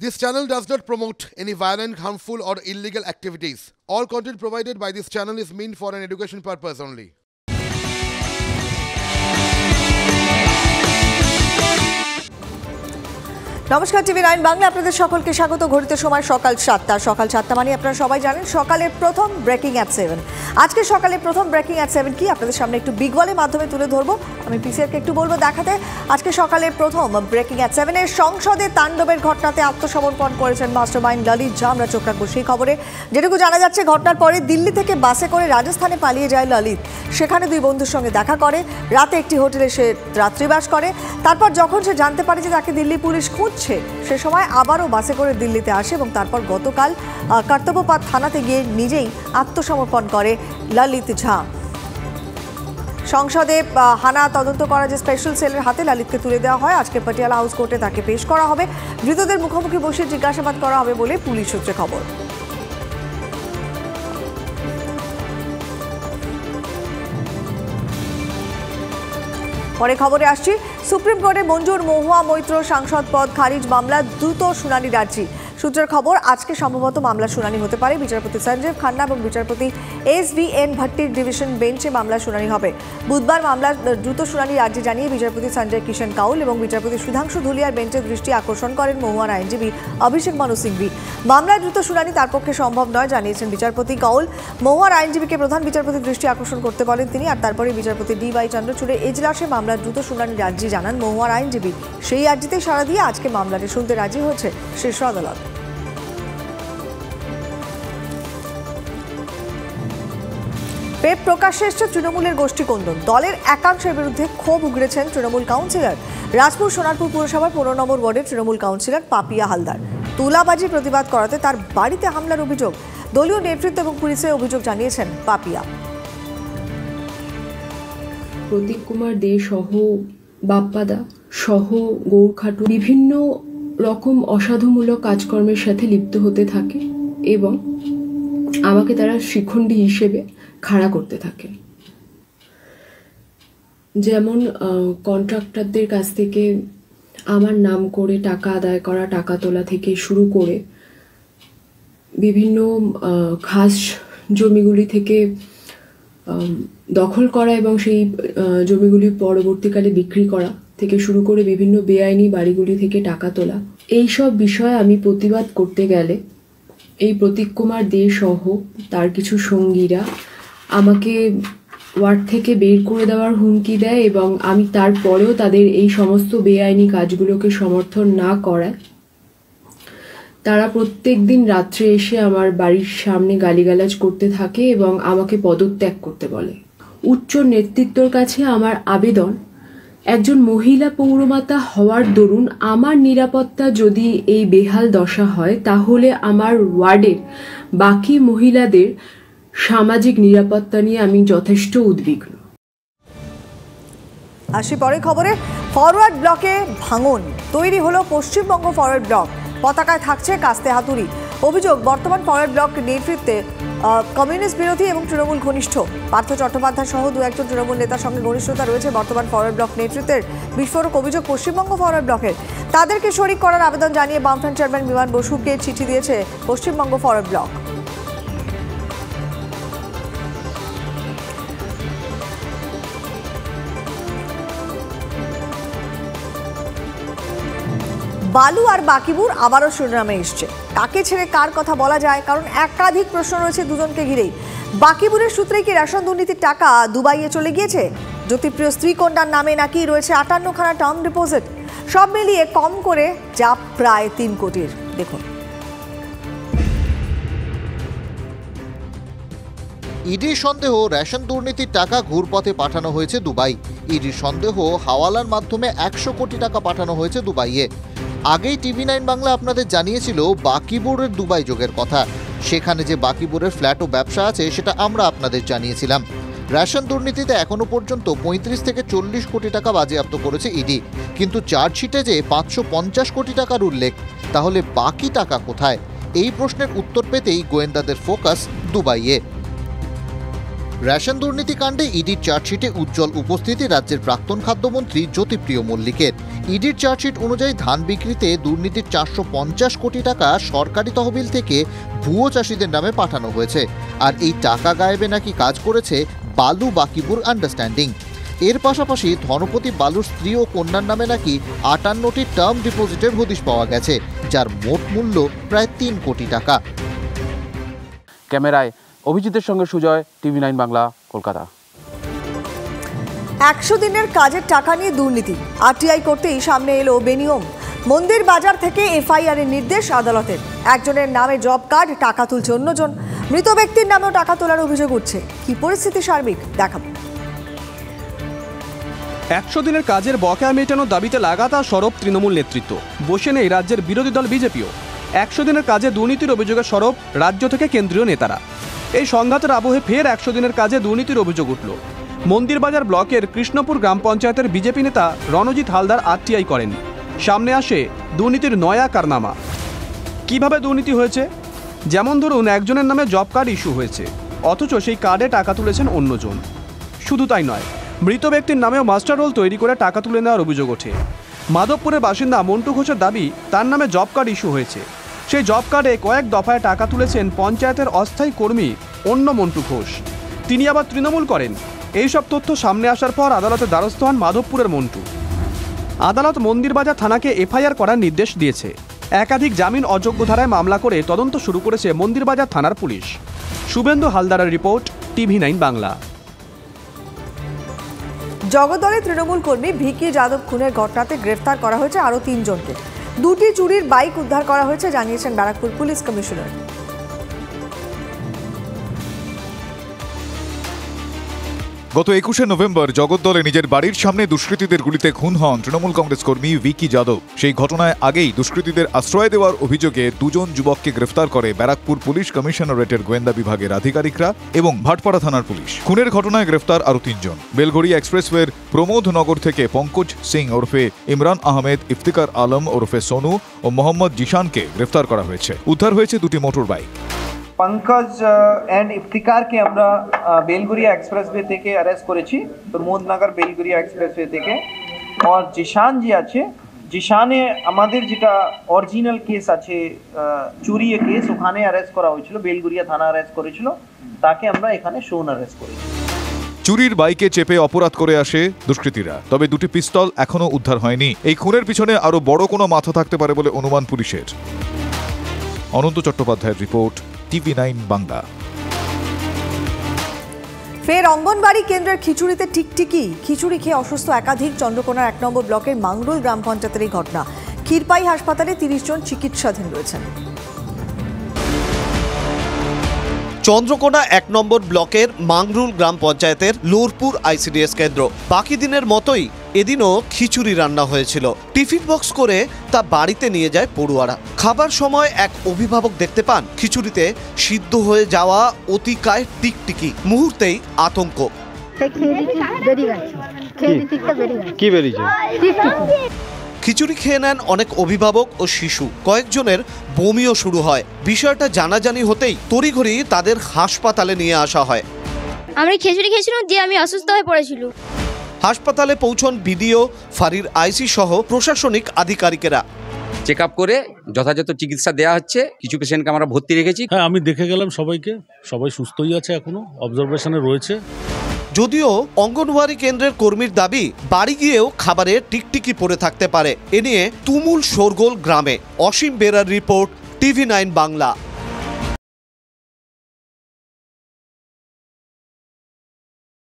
This channel does not promote any violent, harmful, or illegal activities. All content provided by this channel is meant for an education purpose only. নমস্কার, টিভি9 বাংলা আপনাদের সকলকে স্বাগত। ঘড়িতে সময় সকাল 7টা মানে আপনারা সবাই জানেন সকালের প্রথম ব্রেকিং অ্যাট 7। আজকে সকালের প্রথম ব্রেকিং অ্যাট 7 কি আপনাদের সামনে একটু বিগ ওয়ালের মাধ্যমে তুলে ধরবো। আমি পিসিআরকে একটু বলবো দেখাতে। আজকে সকালের প্রথম ব্রেকিং অ্যাট 7 এর সংসদে তাণ্ডবের ঘটনাতে আত্মসমর্পণ করেছেন মাস্টারমাইন্ড ললিত ঝা। আমরা চোখ রাখবো সেই খবরে। যেটুকু জানা যাচ্ছে ঘটনার পরে দিল্লি থেকে বাসে করে রাজস্থানে পালিয়ে যায় ললিত। সেখানে দুই বন্ধুর সঙ্গে দেখা করে, রাতে একটি হোটেলে সে রাত্রিবাস করে। তারপর যখন সে জানতে পারে যে তাকে দিল্লি পুলিশ খুঁজছে, সে সময় আবারও বাসে করে দিল্লিতে আসে এবং তারপর গতকাল কর্তব্যপথ থানাতে গিয়ে নিজেই আত্মসমর্পণ করে ললিত ঝা। সংসদে হানা তদন্ত করা যে স্পেশাল সেলের হাতে ললিতকে তুলে দেওয়া হয়। আজকে পাটিয়ালা হাউস কোর্টে তাকে পেশ করা হবে। মৃতদের মুখোমুখি বসে জিজ্ঞাসাবাদ করা হবে বলে পুলিশ সূত্রে খবর। পরে খবরে আসছি, সুপ্রিম কোর্টে মঞ্জুর মহুয়া মৈত্র সাংসদ পদ খারিজ মামলা দ্রুত শুনানির আর্জি। সূত্রের খবর, আজকে সম্ভবত মামলার শুনানি হতে পারে। বিচারপতি সঞ্জীব খান্না এবং বিচারপতি SVN ভট্টির ডিভিশন বেঞ্চে মামলার শুনানি হবে। বুধবার মামলার দ্রুত শুনানির আর্জি জানিয়ে বিচারপতি সঞ্জয় কিষণ কাউল এবং বিচারপতি সুধাংশু ধুলিয়ার বেঞ্চের দৃষ্টি আকর্ষণ করেন মহুয়ার আইনজীবী অভিষেক মানু সিংভি। মামলার দ্রুত শুনানি তার পক্ষে সম্ভব নয় জানিয়েছেন বিচারপতি কাউল। মহুয়ার আইনজীবীকে প্রধান বিচারপতির দৃষ্টি আকর্ষণ করতে বলেন তিনি। আর তারপরে বিচারপতি DY চন্দ্রচূড়ের এজলাসে মামলার দ্রুত শুনানির আর্জি জানান মহুয়ার আইনজীবী। সেই আর্জিতে সাড়া দিয়ে আজকে মামলাটি শুনতে রাজি হয়েছে শীর্ষ আদালত। ফের প্রকাশ্যে এসছে তৃণমূলের গোষ্ঠী কন্দন। দলের একাংশের বিরুদ্ধে ক্ষোভ উগড়েছেন তৃণমূল কাউন্সিলর। রাজপুর সোনারপুর পুরসভার 15 নম্বর ওয়ার্ডের তৃণমূল কাউন্সিলর পাপিয়া হালদার তুলাবাজি প্রতিবাদ করাতে তার বাড়িতে হামলার অভিযোগ। দলীয় নেতৃত্ব এবং পুলিশের অভিযোগ জানিয়েছেন পাপিয়া। প্রতীক কুমার দে সহ বাপ্পাদা সহ গৌরখাটু বিভিন্ন রকম অসাধুমূলক কাজকর্মের সাথে লিপ্ত হতে থাকে এবং আমাকে তারা শিখণ্ডী হিসেবে খাড়া করতে থাকে। যেমন কন্ট্রাক্টরদের কাছ থেকে আমার নাম করে টাকা আদায় করা, টাকা তোলা থেকে শুরু করে বিভিন্ন খাস জমিগুলি থেকে দখল করা এবং সেই জমিগুলি পরবর্তীকালে বিক্রি করা থেকে শুরু করে বিভিন্ন বেআইনি বাড়িগুলি থেকে টাকা তোলা, এইসব বিষয়ে আমি প্রতিবাদ করতে গেলে এই প্রতীক কুমার দে সহ তার কিছু সঙ্গীরা আমাকে ওয়ার্ড থেকে বের করে দেওয়ার হুমকি দেয় এবং আমি তারপরেও তাদের এই সমস্ত বেআইনি কাজগুলোকে সমর্থন না করায় তারা প্রত্যেক দিন রাত্রে এসে আমার বাড়ির সামনে গালিগালাজ করতে থাকে এবং আমাকে পদত্যাগ করতে বলে। উচ্চ নেতৃত্বর কাছে আমার আবেদন, একজন মহিলা পৌরমাতা হওয়ার দরুন আমার নিরাপত্তা যদি এই বেহাল দশা হয়, তাহলে আমার ওয়ার্ডের বাকি মহিলাদের সামাজিক নিরাপত্তা নিয়ে আমি যথেষ্ট উদ্বিগ্ন। আসি পরে খবরে। ফরওয়ার্ড ব্লকে ভাঙন, তৈরি হলো পশ্চিমবঙ্গ ফরওয়ার্ড ব্লক। পতাকায় থাকছে কাস্তে হাতুড়ি। অভিযোগ, বর্তমান ফরওয়ার্ড ব্লক নেতৃত্বে কমিউনিস্ট বিরোধী এবং তৃণমূল ঘনিষ্ঠ। পার্থ চট্টোপাধ্যায় সহ দু একজন তৃণমূল নেতার সঙ্গে ঘনিষ্ঠতা রয়েছে বর্তমান ফরওয়ার্ড ব্লক নেতৃত্বের। বিস্ফোরক অভিযোগ পশ্চিমবঙ্গ ফরওয়ার্ড ব্লকের। তাদেরকে শরিক করার আবেদন জানিয়ে বামফ্রন্ট চেয়ারম্যান বিমান বসুকে চিঠি দিয়েছে পশ্চিমবঙ্গ ফরওয়ার্ড ব্লক। বালু আর বাকিবুর আবারও শিরোনামে এসছে। কাকে ছেড়ে কার কথা বলা যায়, কারণ একাধিক প্রশ্ন রয়েছে দুজনকে ঘিরেই। বাকিবুরের সূত্রেই কি রেশন দুর্নীতির টাকা দুবাইয়ে চলে গিয়েছে? জ্যোতিপ্রিয় স্ত্রী কন্যার নামে নাকি রয়েছে 58খানা টার্ম ডিপোজিট। সব মিলিয়ে কম করে যা প্রায় 3 কোটির। দেখুন, ইডির সন্দেহ রেশন দুর্নীতির টাকা ঘুরপথে পাঠানো হয়েছে দুবাই। ইডির সন্দেহ হাওয়ালার মাধ্যমে 100 কোটি টাকা পাঠানো হয়েছে দুবাইয়ে। আগেই টিভি9 বাংলা আপনাদের জানিয়েছিল বাকিবুরের দুবাই যোগের কথা। সেখানে যে বাকিবুরের ফ্ল্যাট ও ব্যবসা আছে সেটা আমরা আপনাদের জানিয়েছিলাম। রেশন দুর্নীতিতে এখনো পর্যন্ত 35 থেকে 40 কোটি টাকা বাজেয়াপ্ত করেছে ইডি, কিন্তু চার্জশিটে যে 550 কোটি টাকার উল্লেখ। তাহলে বাকি টাকা কোথায়? এই প্রশ্নের উত্তর পেতেই গোয়েন্দাদের ফোকাস দুবাইয়ে। রেশন দুর্নীতি কাণ্ডে ইডির চার্জশিটে উজ্জ্বল উপস্থিতি রাজ্যের প্রাক্তন খাদ্যমন্ত্রী জ্যোতিপ্রিয় মল্লিকের। ইডির চার্জশিট অনুযায়ী ধান বিক্রিতে দুর্নীতির 450 কোটি টাকা সরকারি তহবিল থেকে ভুয়ো চাষিদের নামে পাঠানো হয়েছে। আর এই টাকা গায়েবে নাকি কাজ করেছে বালু বাকিবুর আন্ডারস্ট্যান্ডিং। এর পাশাপাশি ধনপতি বালুর স্ত্রী ও কন্যার নামে নাকি 58টি টার্ম ডিপোজিটের হদিশ পাওয়া গেছে, যার মোট মূল্য প্রায় 3 কোটি টাকা। ক্যামেরায় অভিজিতের সঙ্গে সুজয়, TV9 বাংলা, কলকাতা। 100 দিনের কাজের টাকা নিয়ে দুর্নীতি আরটিআই করতেই সামনে এলো বেনিয়ম। মন্দির বাজার থেকে এফআইআর এর নির্দেশ আদালতের। একজনের নামে জব কার্ড, টাকা তুলছে অন্যজন। মৃত ব্যক্তির নামেও টাকা তোলার অভিযোগ উঠছে। কি পরিস্থিতি সার্বিক দেখাবো। 100 দিনের কাজের বকেয়া মেটানোর দাবিতে লাগাতার সরব তৃণমূল নেতৃত্ব। বসে নেই রাজ্যের বিরোধী দল বিজেপিও। 100 দিনের কাজে দুর্নীতির অভিযোগে সরব রাজ্য থেকে কেন্দ্রীয় নেতারা। এই সংঘাতের আবহে ফের 100 দিনের কাজে দুর্নীতির অভিযোগ উঠল। মন্দিরবাজার ব্লকের কৃষ্ণপুর গ্রাম পঞ্চায়েতের বিজেপি নেতা রণজিৎ হালদার আরটিআই করেন। সামনে আসে দুর্নীতির নয়া কারনামা। কিভাবে দুর্নীতি হয়েছে? যেমন ধরুন, একজনের নামে জব কার্ড ইস্যু হয়েছে, অথচ সেই কার্ডে টাকা তুলেছেন অন্যজন। শুধু তাই নয়, মৃত ব্যক্তির নামেও মাস্টার রোল তৈরি করে টাকা তুলে নেওয়ার অভিযোগ ওঠে। মাধবপুরের বাসিন্দা মন্টু ঘোষের দাবি, তার নামে জব কার্ড ইস্যু হয়েছে। সেই জব কার্ডে কয়েক দফায় টাকা তুলেছেন পঞ্চায়েতের অস্থায়ী কর্মী অন্য মন্টু ঘোষ। তিনি আবার তৃণমূল করেন। এইসব তথ্য সামনে আসার পর আদালতে দ্বারস্থ হন মাধবপুরের মন্টু। আদালত মন্দিরবাজার থানাকে এফআইআর করার নির্দেশ দিয়েছে। একাধিক জামিন অযোগ্য ধারায় মামলা করে তদন্ত শুরু করেছে মন্দিরবাজার থানার পুলিশ। শুভেন্দু হালদারের রিপোর্ট, TV9 বাংলা। জগদ্দলে তৃণমূল কর্মী ভিকি যাদব খুনের ঘটনাতে গ্রেফতার করা হয়েছে আরও 3 জনকে। 2টি চুরির বাইক উদ্ধার করা হয়েছে জানিয়েছেন ব্যারাকপুর পুলিশ কমিশনার। গত 21শে নভেম্বর জগদ্দলে নিজের বাড়ির সামনে দুষ্কৃতীদের গুলিতে খুন হন তৃণমূল কংগ্রেস কর্মী ভিকি যাদব। সেই ঘটনায় আগেই দুষ্কৃতীদের আশ্রয় দেওয়ার অভিযোগে 2 জন যুবককে গ্রেফতার করে ব্যারাকপুর পুলিশ কমিশনারেটের গোয়েন্দা বিভাগের আধিকারিকরা এবং ভাটপাড়া থানার পুলিশ। খুনের ঘটনায় গ্রেফতার আরও 3 জন। বেলঘড়িয়া এক্সপ্রেসওয়ের প্রমোদনগর থেকে পঙ্কজ সিং ওরফে ইমরান আহমেদ, ইফতিকার আলম ওরফে সোনু ও মোহাম্মদ জিশানকে গ্রেফতার করা হয়েছে। উদ্ধার হয়েছে 2টি motor bike. Pankaj and Iftikhar के আমরা বেলগুড়িয়া এক্সপ্রেসওয়ে থেকে অ্যারেস্ট করেছি, প্রমোদনগর বেলগুড়িয়া এক্সপ্রেসওয়ে থেকে। আর জিশান জি আছে, জিশানে আমাদের যেটা অরিজিনাল কেস আছে চুরির কেস, ওখানে অ্যারেস্ট করা হয়েছিল, বেলগুড়িয়া থানা অ্যারেস্ট করেছিল, তাকে আমরা এখানে শোন অ্যারেস্ট করেছি। চুরির বাইকে চেপে অপরাধ করে আসে দুষ্কৃতীরা, তবে 2টি পিস্তল এখনো উদ্ধার হয়নি। এই খুনের পিছনে আরো বড় কোনো মাথা থাকতে পারে বলে অনুমান পুলিশের। অনন্ত চট্টোপাধ্যায়ের রিপোর্ট, TV9 বাংলা। ফের অঙ্গনবাড়ি কেন্দ্রের খিচুড়িতে টিকটিকি। খিচুড়ি খেয়ে অসুস্থ একাধিক চন্দ্রকোনার 1 নম্বর ব্লকের মাংরুল গ্রাম পঞ্চায়েতের এই ঘটনা। ক্ষীরপাই হাসপাতালে 30 জন চিকিৎসাধীন রয়েছেন। চন্দ্রকোনা 1 নম্বর ব্লকের মাংরুল গ্রাম পঞ্চায়েতের লোরপুর ICDS কেন্দ্র। বাকি দিনের মতোই এদিনও খিচুড়ি রান্না হয়েছিল। টিফিন বক্স করে তা বাড়িতে নিয়ে যায় পড়ুয়ারা। খাবার সময় এক অভিভাবক দেখতে পান খিচুড়িতে সিদ্ধ হয়ে যাওয়া অতিকায় টিকটিকি। মুহূর্তেই আতঙ্ক। খিচুড়ি খেয়ে নেন অনেক অভিভাবক ও শিশু। কয়েকজনের বমিও শুরু হয়। বিষয়টা জানাজানি হতেই তড়িঘড়ি তাদের হাসপাতালে নিয়ে আসা হয়। আমি খিচুড়ি খেয়েছিলাম, দিয়ে আমি অসুস্থ হয়ে পড়েছিল। হাসপাতালে পৌঁছন বিডিও, ফাঁড়ির আইসি সহ প্রশাসনিক আধিকারিকেরা। চেক আপ করে যথাযথ চিকিৎসা দেওয়া হচ্ছে। কিছু পেশেন্টকে আমরা ভর্তি রেখেছি। হ্যাঁ, আমি দেখে গেলাম সবাইকে, সবাই সুস্থই আছে, এখনো অবজারভেশনে রয়েছে। যদিও অঙ্গনওয়াড়ি কেন্দ্রের কর্মীর দাবি, বাড়ি গিয়েও খাবারে টিকটিকি পড়ে থাকতে পারে। এ নিয়ে তুমুল শোরগোল গ্রামে। অসীম বেরার রিপোর্ট, TV9 বাংলা।